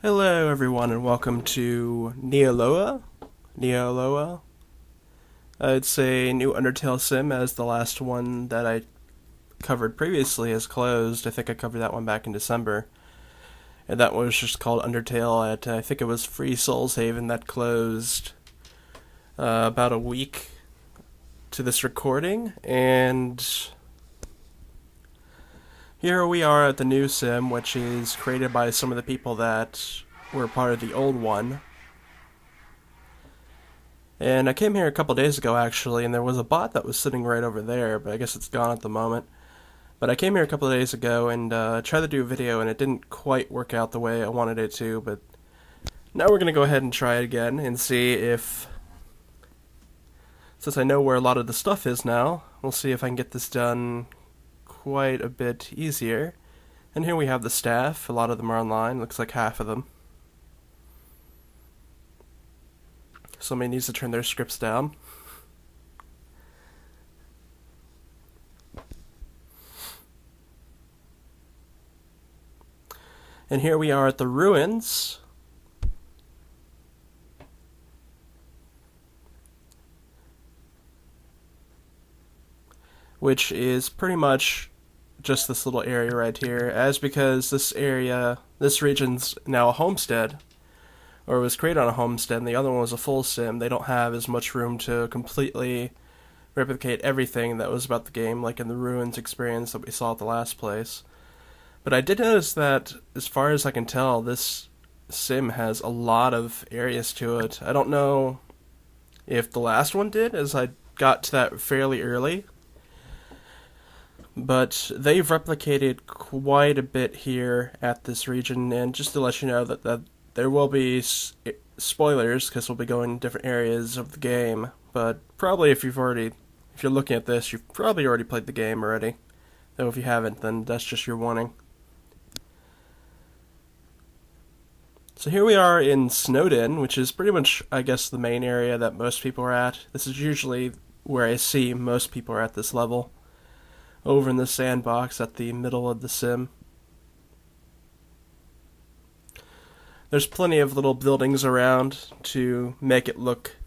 Hello everyone and welcome to Neoloia. Neoloia. It's a new Undertale sim, as the last one that I covered previously has closed. I think I covered that one back in December. And that one was just called Undertale at, I think it was Free Souls Haven, that closed about a week to this recording. And here we are at the new sim, which is created by some of the people that were part of the old one. And I came here a couple days ago, actually, and there was a bot that was sitting right over there, but I guess it's gone at the moment. But I came here a couple of days ago and tried to do a video, and it didn't quite work out the way I wanted it to, but now we're going to go ahead and try it again and see if, since I know where a lot of the stuff is now, we'll see if I can get this done quite a bit easier. And here we have the staff. A lot of them are online. Looks like half of them. Somebody needs to turn their scripts down. And here we are at the ruins. Which is pretty much just this little area right here, as because this region's now a homestead, or was created on a homestead, and the other one was a full sim. They don't have as much room to completely replicate everything that was about the game, like in the ruins experience that we saw at the last place. But I did notice that, as far as I can tell, this sim has a lot of areas to it. I don't know if the last one did, as I got to that fairly early, but they've replicated quite a bit here at this region. And just to let you know that there will be spoilers, because we'll be going to different areas of the game, but probably if you're looking at this, you've probably already played the game already. Though if you haven't, then that's just your warning. So here we are in Snowdin, which is pretty much, I guess, the main area that most people are at. This is usually where I see most people are at this level, over in the sandbox at the middle of the sim. There's plenty of little buildings around to make it look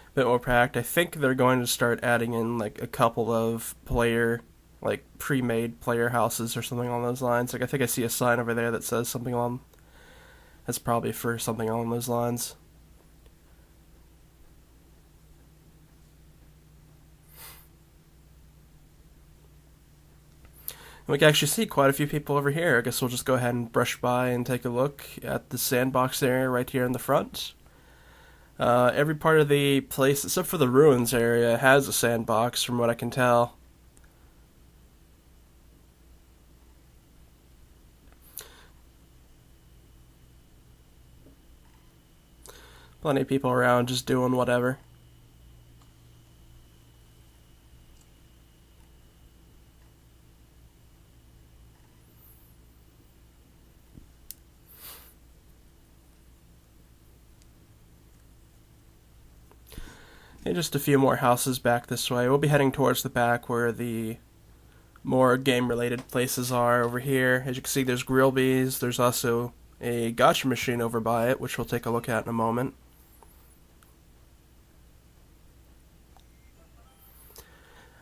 a bit more packed. I think they're going to start adding in like a couple of pre-made player houses or something along those lines. Like I think I see a sign over there that says something along. That's probably for something along those lines. We can actually see quite a few people over here. I guess we'll just go ahead and brush by and take a look at the sandbox area right here in the front. Every part of the place, except for the ruins area, has a sandbox, from what I can tell. Plenty of people around just doing whatever. And just a few more houses back this way. We'll be heading towards the back where the more game-related places are over here. As you can see, there's Grillby's. There's also a gacha machine over by it, which we'll take a look at in a moment.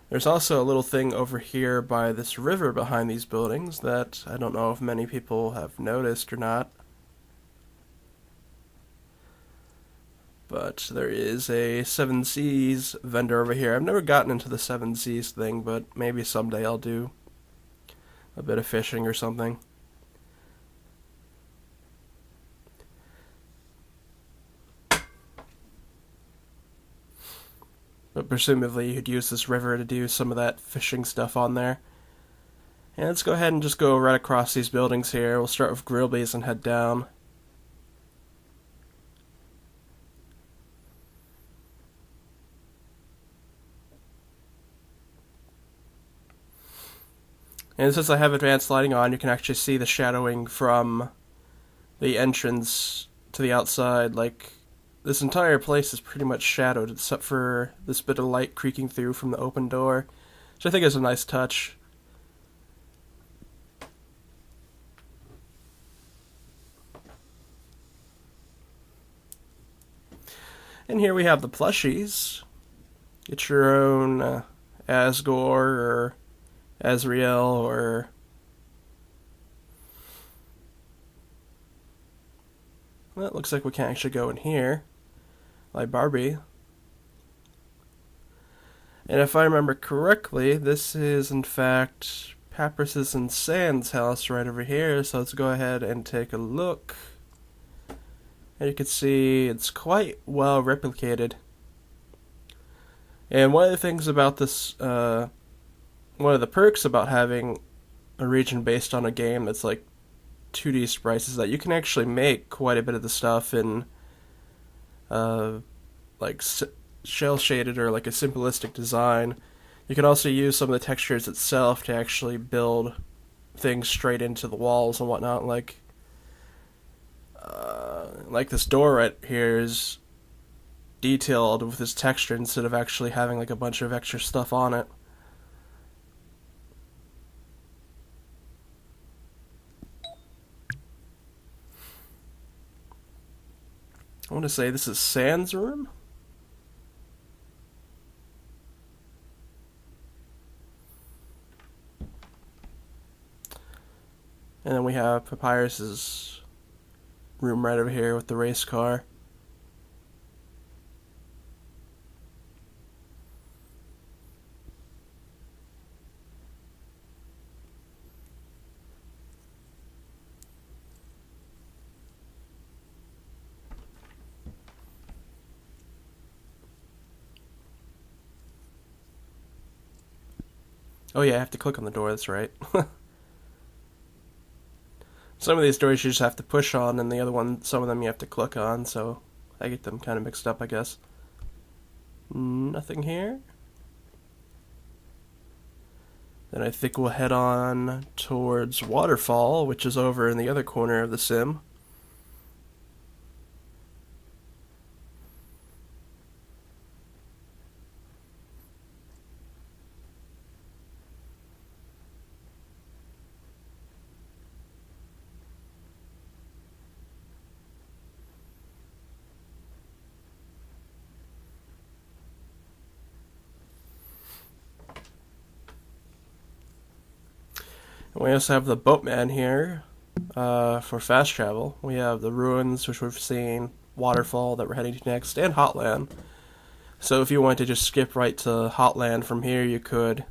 There's also a little thing over here by this river behind these buildings that I don't know if many people have noticed or not. But there is a Seven Seas vendor over here. I've never gotten into the Seven Seas thing, but maybe someday I'll do a bit of fishing or something. But presumably you'd use this river to do some of that fishing stuff on there. And let's go ahead and just go right across these buildings here. We'll start with Grillby's and head down. And since I have advanced lighting on, you can actually see the shadowing from the entrance to the outside. Like, this entire place is pretty much shadowed, except for this bit of light creaking through from the open door, which I think is a nice touch. And here we have the plushies. Get your own Asgore or Azrael or... Well, it looks like we can actually go in here, like Barbie. And if I remember correctly, this is in fact Papyrus's and Sand's house right over here, so let's go ahead and take a look. And you can see it's quite well replicated. And one of the things about this, one of the perks about having a region based on a game that's like 2D sprites is that you can actually make quite a bit of the stuff in like shell shaded or like a simplistic design. You can also use some of the textures itself to actually build things straight into the walls and whatnot. Like this door right here is detailed with this texture instead of actually having like a bunch of extra stuff on it. I want to say this is Sand's room. And then we have Papyrus's room right over here with the race car. Oh yeah, I have to click on the door, that's right. Some of these doors you just have to push on, and the other one, some of them you have to click on, so I get them kind of mixed up, I guess. Nothing here. Then I think we'll head on towards Waterfall, which is over in the other corner of the sim. And we also have the boatman here for fast travel. We have the ruins, which we've seen, Waterfall that we're heading to next, and Hotland. So if you wanted to just skip right to Hotland from here, you could.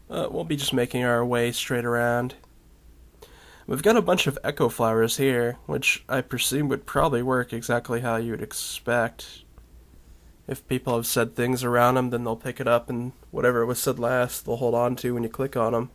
We'll be just making our way straight around. We've got a bunch of echo flowers here, which I presume would probably work exactly how you would expect. If people have said things around them, then they'll pick it up, and whatever was said last, they'll hold on to when you click on them.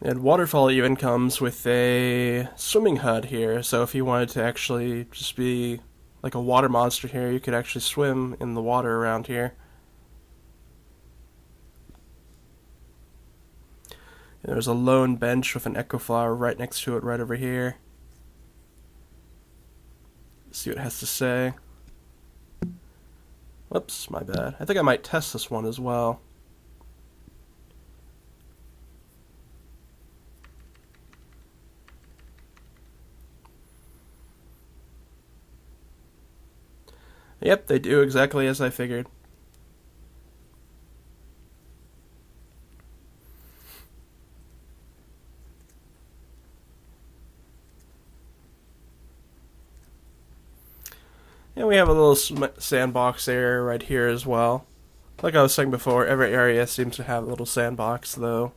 And Waterfall even comes with a swimming HUD here, so if you wanted to actually just be like a water monster here, you could actually swim in the water around here. And there's a lone bench with an echo flower right next to it right over here. Let's see what it has to say. Whoops, my bad. I think I might test this one as well. Yep, they do exactly as I figured. And we have a little sandbox area right here as well. Like I was saying before, every area seems to have a little sandbox, though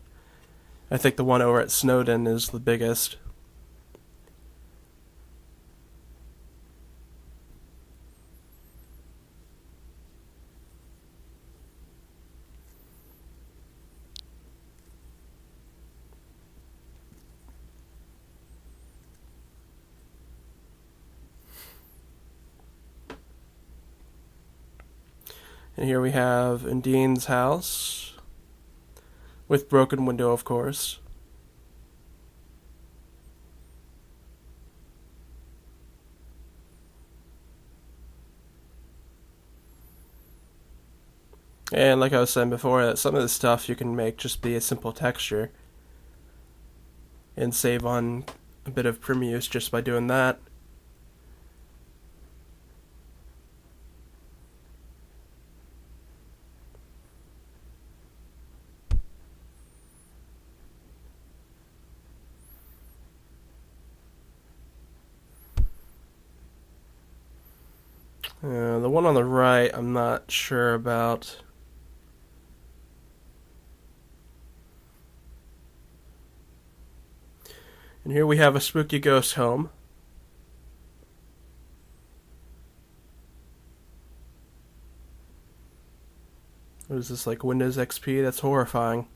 I think the one over at Snowdin is the biggest. And here we have Undine's house, with broken window, of course. And like I was saying before, that some of this stuff you can make just be a simple texture and save on a bit of prim use just by doing that. The one on the right, I'm not sure about. And here we have a spooky ghost home. What is this, like Windows XP? That's horrifying.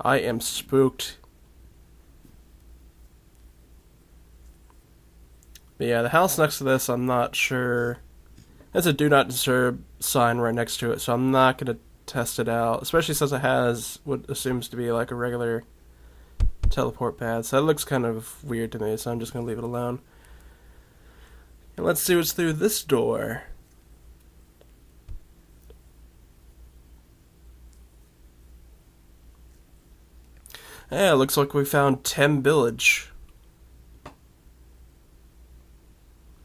I am spooked. But yeah, the house next to this, I'm not sure. There's a do not disturb sign right next to it, so I'm not going to test it out, especially since it has what assumes to be like a regular teleport pad. So that looks kind of weird to me, so I'm just going to leave it alone. And let's see what's through this door. Yeah, it looks like we found Tem Village.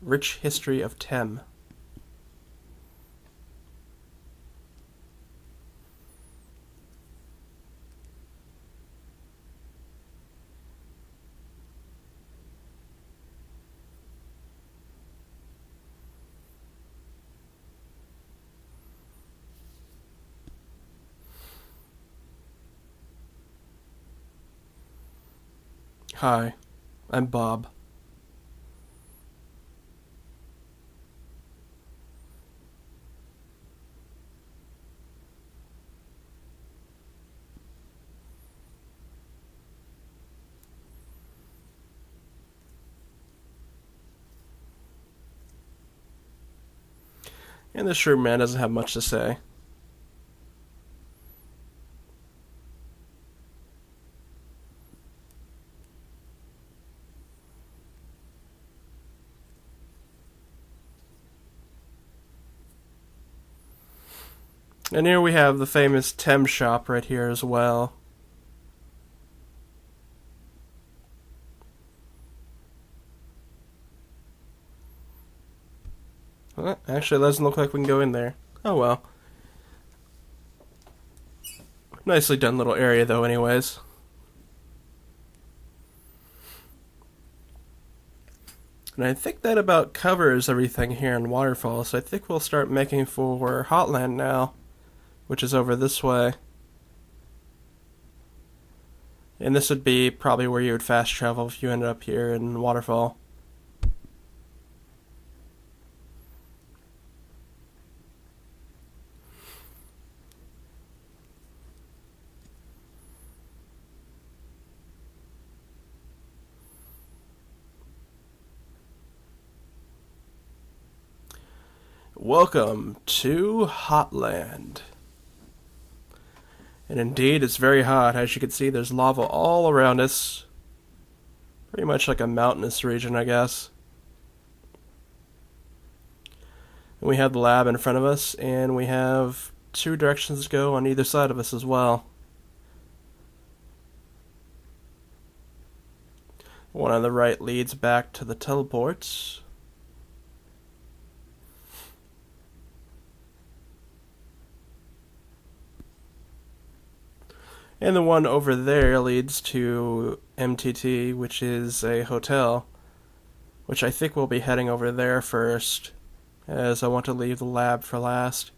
Rich history of Tem. Hi, I'm Bob. And this shrewd man doesn't have much to say. And here we have the famous Tem shop right here as well. Well, actually, it doesn't look like we can go in there. Oh well. Nicely done little area though anyways. And I think that about covers everything here in Waterfall, so I think we'll start making for Hotland now, which is over this way. And this would be probably where you would fast travel if you ended up here in Waterfall. Welcome to Hotland. And indeed, it's very hot. As you can see, there's lava all around us. Pretty much like a mountainous region, I guess. And we have the lab in front of us, and we have two directions to go on either side of us as well. One on the right leads back to the teleports. And the one over there leads to MTT, which is a hotel, which I think we'll be heading over there first, as I want to leave the lab for last.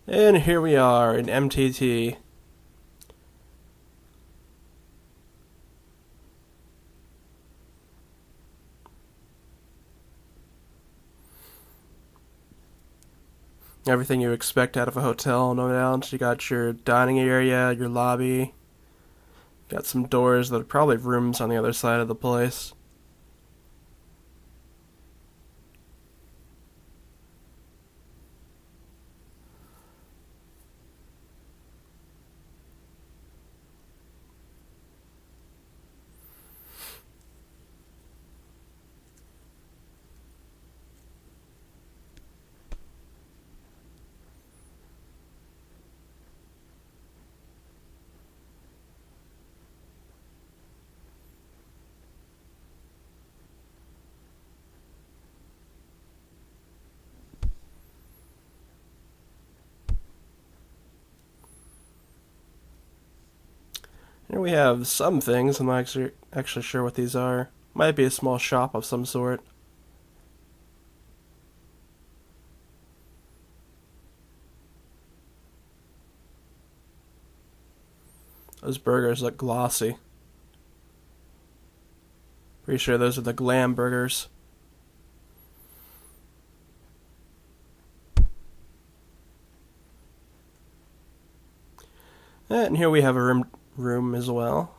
And here we are in MTT. Everything you expect out of a hotel, no doubt. You got your dining area, your lobby. Got some doors that are probably rooms on the other side of the place. Here we have some things. I'm not actually sure what these are. Might be a small shop of some sort. Those burgers look glossy. Pretty sure those are the glam burgers. And here we have a room as well.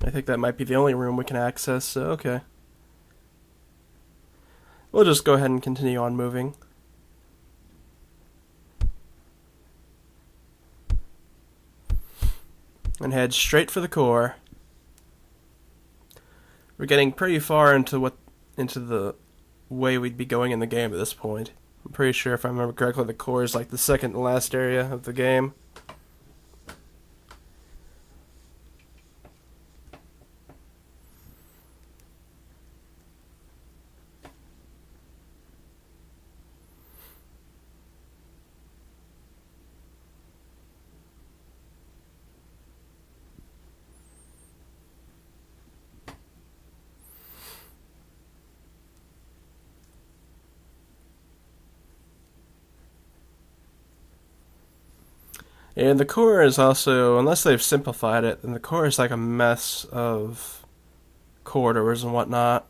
I think that might be the only room we can access, so okay. We'll just go ahead and continue on moving. And head straight for the core. We're getting pretty far into the way we'd be going in the game at this point. I'm pretty sure, if I remember correctly, the core is like the second to last area of the game. And the core is also, unless they've simplified it, then the core is like a mess of corridors and whatnot.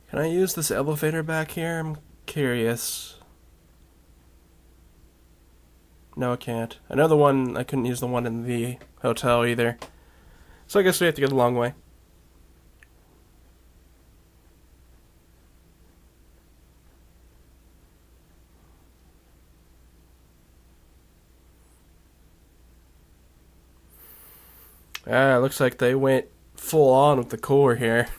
Can I use this elevator back here? I'm curious. No, I can't. I couldn't use the one in the hotel either. So I guess we have to go the long way. Looks like they went full on with the core here.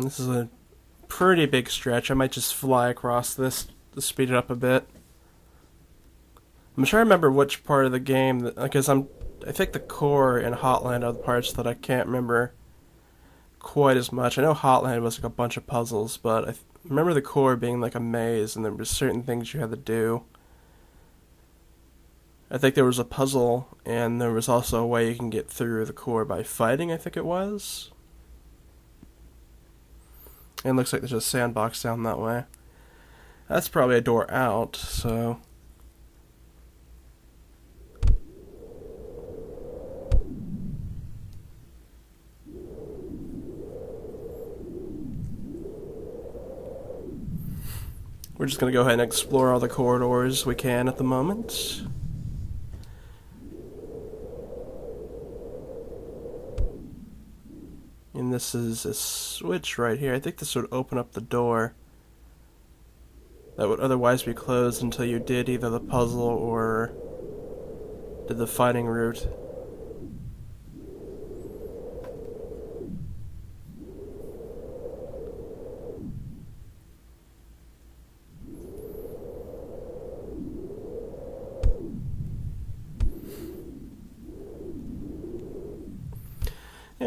This is a pretty big stretch. I might just fly across this to speed it up a bit. I'm trying to remember which part of the game, because I think the core and Hotland are the parts that I can't remember quite as much. I know Hotland was like a bunch of puzzles, but I remember the core being like a maze, and there were certain things you had to do. I think there was a puzzle, and there was also a way you can get through the core by fighting, I think it was. And it looks like there's a sandbox down that way. That's probably a door out, so... We're just going to go ahead and explore all the corridors we can at the moment. And this is a switch right here. I think this would open up the door that would otherwise be closed until you did either the puzzle or did the fighting route.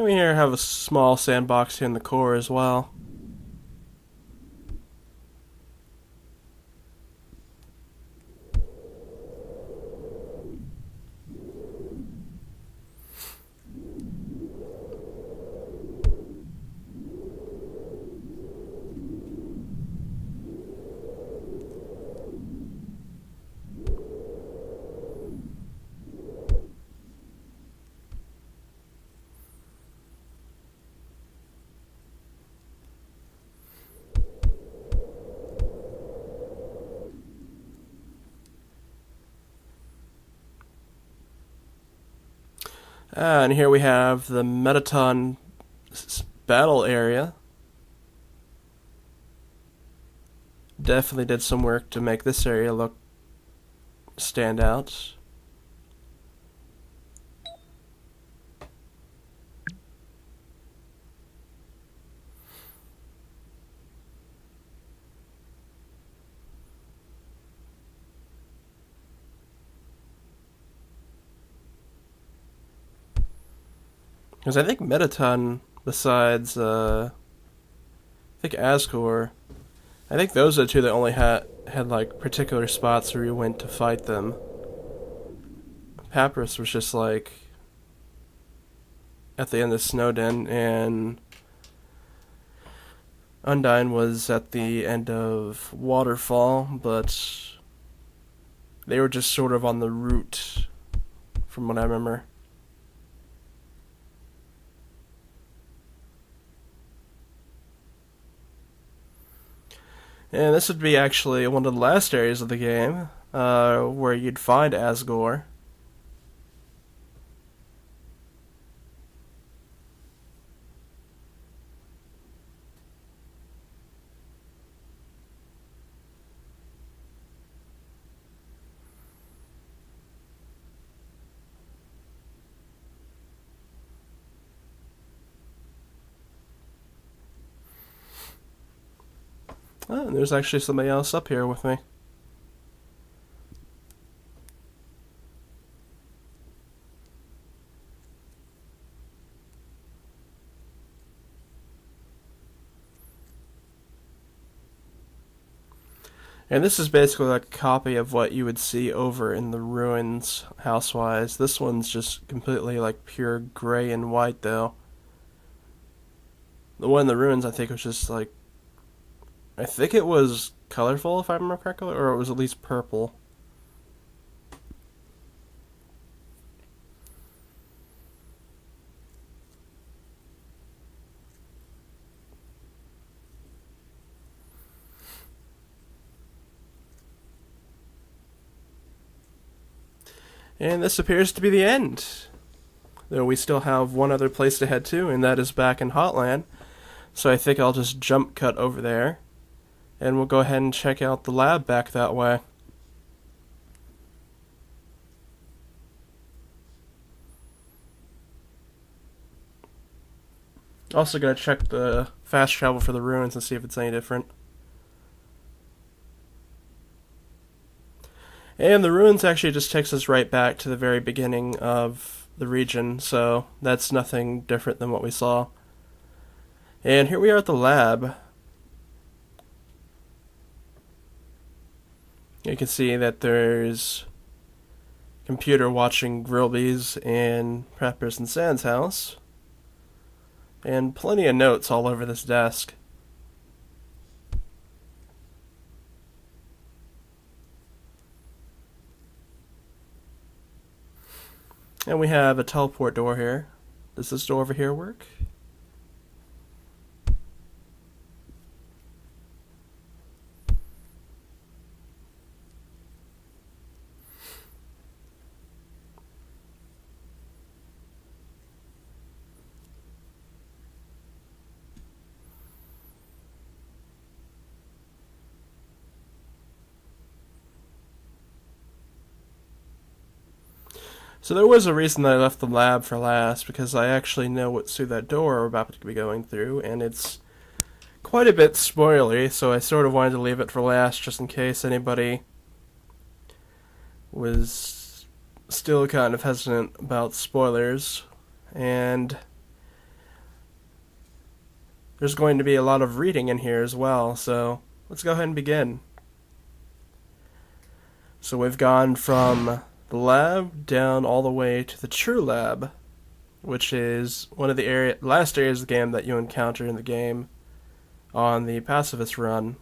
And we here have a small sandbox here in the core as well. And here we have the Metaton battle area. Definitely did some work to make this area look stand out. Because I think Metaton, besides, I think Asgore, I think those are the two that only had like particular spots where you went to fight them. Papyrus was just like at the end of Snowdin, and Undyne was at the end of Waterfall, but they were just sort of on the route, from what I remember. And this would be actually one of the last areas of the game where you'd find Asgore. Oh, and there's actually somebody else up here with me. And this is basically like a copy of what you would see over in the ruins house-wise. This one's just completely like pure gray and white though. The one in the ruins I think was just like, I think it was colorful if I remember correctly, or it was at least purple. And this appears to be the end. Though we still have one other place to head to, and that is back in Hotland. So I think I'll just jump cut over there, and we'll go ahead and check out the lab back that way. Also gonna check the fast travel for the ruins and see if it's any different. And the ruins actually just takes us right back to the very beginning of the region, so that's nothing different than what we saw. And here we are at the lab. You can see that there's a computer watching Grilby's in Preppers and Sand's house, and plenty of notes all over this desk. And we have a teleport door here. Does this door over here work? So there was a reason that I left the lab for last, because I actually know what's through that door we're about to be going through, and it's quite a bit spoilery, so I sort of wanted to leave it for last just in case anybody was still kind of hesitant about spoilers. And there's going to be a lot of reading in here as well, so let's go ahead and begin. So we've gone from the lab down all the way to the true lab, which is one of the last areas of the game that you encounter in the game on the pacifist run.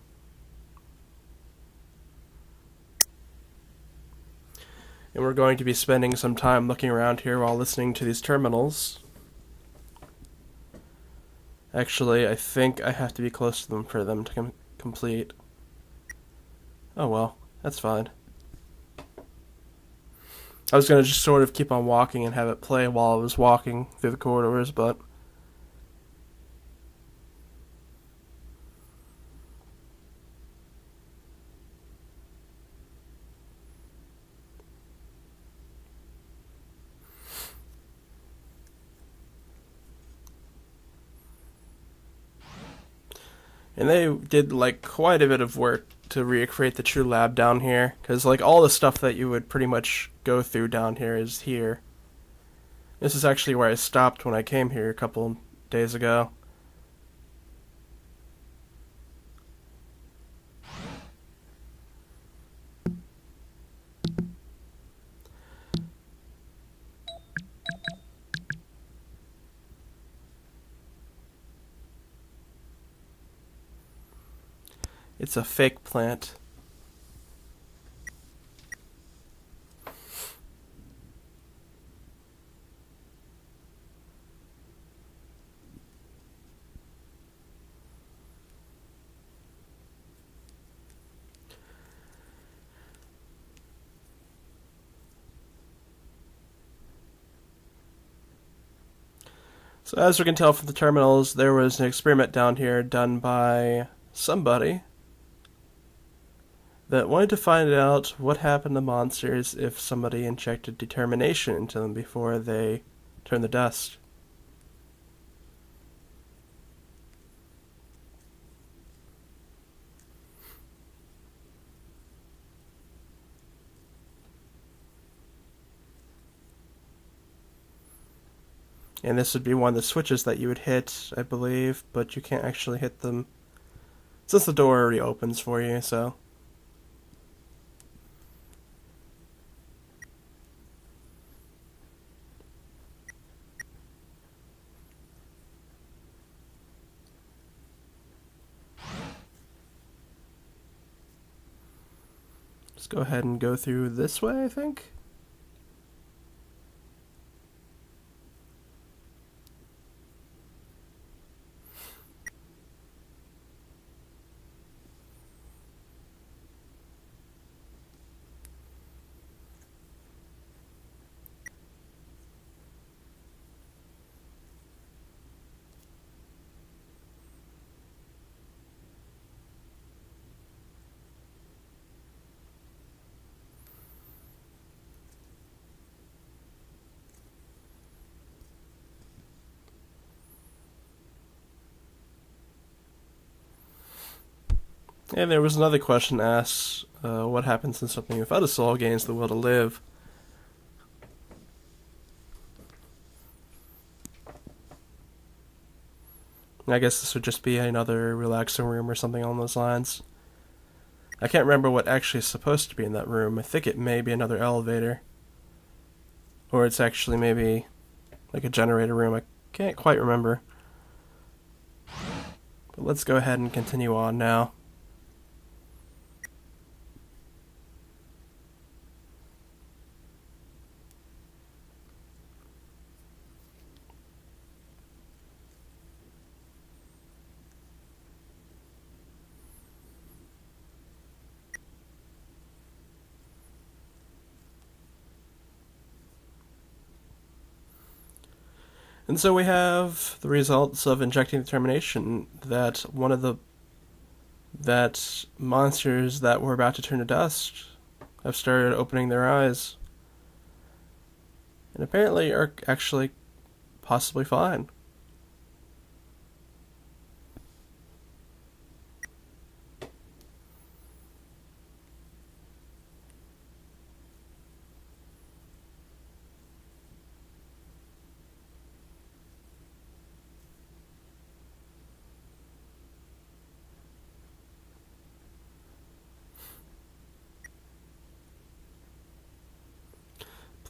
And we're going to be spending some time looking around here while listening to these terminals. Actually, I think I have to be close to them for them to complete. Oh well, that's fine. I was going to just sort of keep on walking and have it play while I was walking through the corridors, but and they did like quite a bit of work to recreate the true lab down here, because like all the stuff that you would pretty much go through down here is here. This is actually where I stopped when I came here a couple days ago. It's a fake plant. So as we can tell from the terminals, there was an experiment down here done by somebody that wanted to find out what happened to monsters if somebody injected determination into them before they turned to dust. And this would be one of the switches that you would hit, I believe, but you can't actually hit them since the door already opens for you, so. Let's go ahead and go through this way, I think. And there was another question asked, what happens when something without a soul gains the will to live? I guess this would just be another relaxing room or something along those lines. I can't remember what actually is supposed to be in that room. I think it may be another elevator. Or it's actually maybe like a generator room. I can't quite remember. But let's go ahead and continue on now. And so we have the results of injecting determination that that monsters that were about to turn to dust have started opening their eyes. And apparently are actually possibly fine.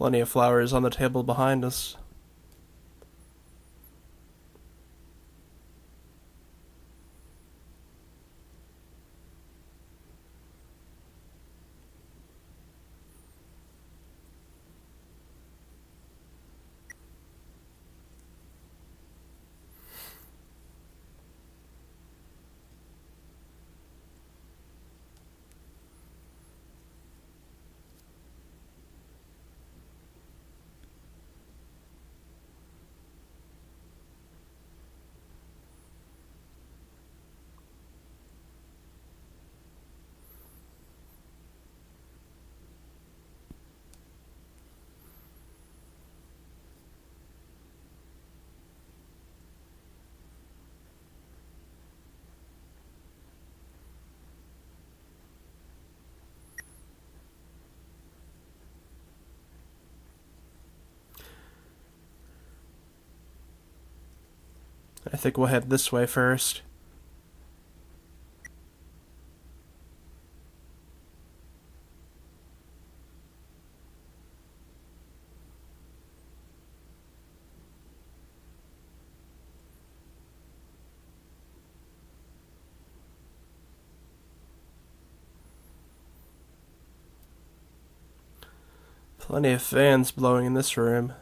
Plenty of flowers on the table behind us. I think we'll head this way first. Plenty of fans blowing in this room.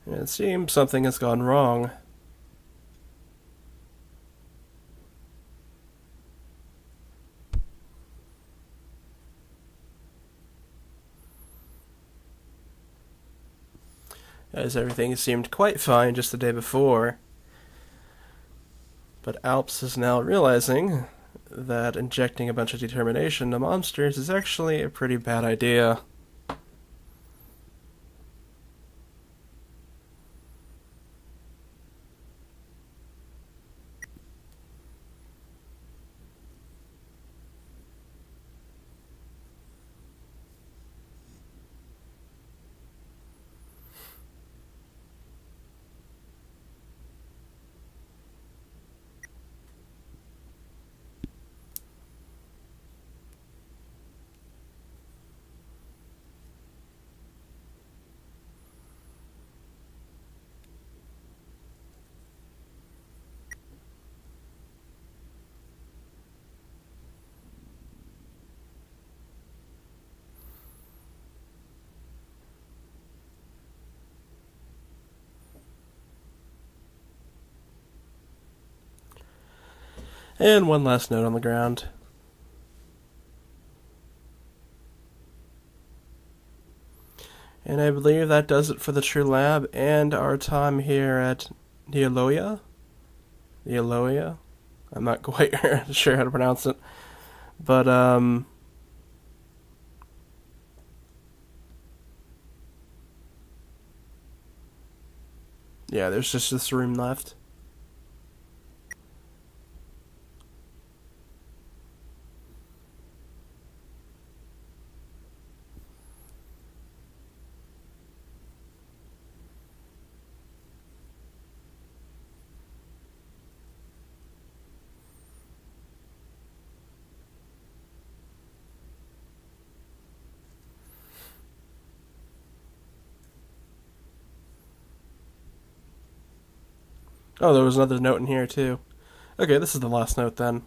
It seems something has gone wrong. As everything seemed quite fine just the day before. But Alps is now realizing that injecting a bunch of determination into monsters is actually a pretty bad idea. And one last note on the ground. And I believe that does it for the True Lab and our time here at Neoloia. Neoloia? I'm not quite sure how to pronounce it. But, yeah, there's just this room left. Oh, there was another note in here, too. Okay, this is the last note, then.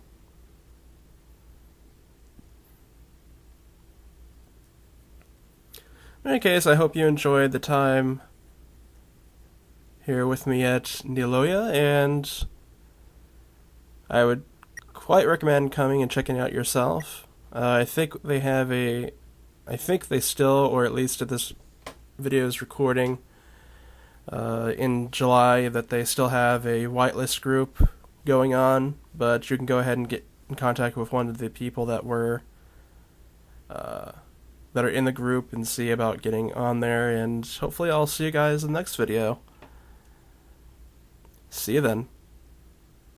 In any case, I hope you enjoyed the time here with me at Neoloia, and I would quite recommend coming and checking it out yourself. I think they have a I think they still, or at least at this video's recording, in July, that they still have a whitelist group going on, but you can go ahead and get in contact with one of the people that were that are in the group and see about getting on there, and hopefully I'll see you guys in the next video. See you then.